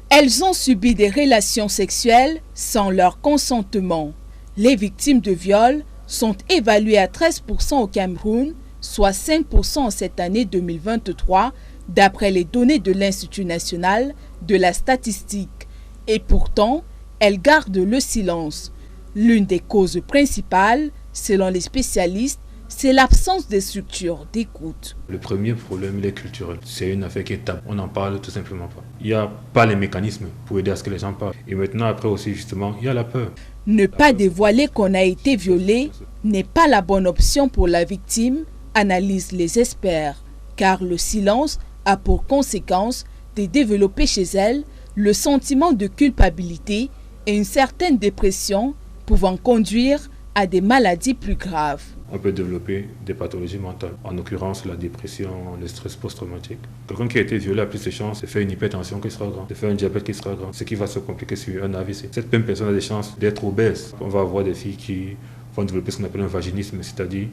Elles ont subi des relations sexuelles sans leur consentement. Les victimes de viol sont évaluées à 13% au Cameroun, soit 5% en cette année 2023, d'après les données de l'Institut national de la statistique. Et pourtant, elles gardent le silence. L'une des causes principales, selon les spécialistes, c'est l'absence de structures d'écoute. Le premier problème, il est culturel. C'est une affaire qui est tabou. On n'en parle tout simplement pas. Il n'y a pas les mécanismes pour aider à ce que les gens parlent. Et maintenant, après aussi, justement, il y a la peur. Ne pas dévoiler qu'on a été violé n'est pas la bonne option pour la victime, analysent les experts, car le silence a pour conséquence de développer chez elle le sentiment de culpabilité et une certaine dépression pouvant conduire à des maladies plus graves. On peut développer des pathologies mentales, en l'occurrence la dépression, le stress post-traumatique. Quelqu'un qui a été violé a plus de chances de faire une hypertension qui sera grande, de faire un diabète qui sera grand, ce qui va se compliquer sur un AVC. Cette même personne a des chances d'être obèse. On va avoir des filles qui vont développer ce qu'on appelle un vaginisme, c'est-à-dire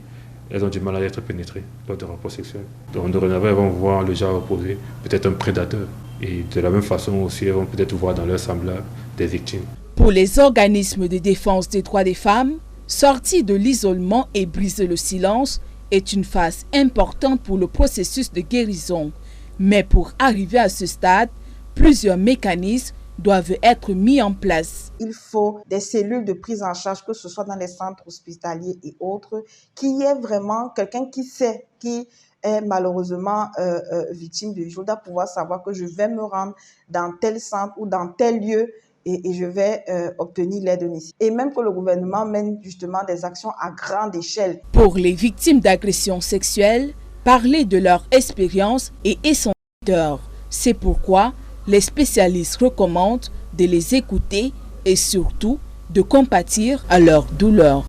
elles ont du mal à être pénétrées lors de rapports sexuels. Donc dorénavant, elles vont voir le genre opposé, peut-être un prédateur. Et de la même façon aussi, elles vont peut-être voir dans leur semblable des victimes. Pour les organismes de défense des droits des femmes, sortir de l'isolement et briser le silence est une phase importante pour le processus de guérison. Mais pour arriver à ce stade, plusieurs mécanismes doivent être mis en place. Il faut des cellules de prise en charge, que ce soit dans les centres hospitaliers et autres, qui est vraiment quelqu'un qui sait, qui est malheureusement victime de viol, doit pouvoir savoir que je vais me rendre dans tel centre ou dans tel lieu et je vais obtenir l'aide nécessaire. Et même que le gouvernement mène justement des actions à grande échelle. Pour les victimes d'agressions sexuelles, parler de leur expérience est essentiel. C'est pourquoi les spécialistes recommandent de les écouter et surtout de compatir à leur douleur.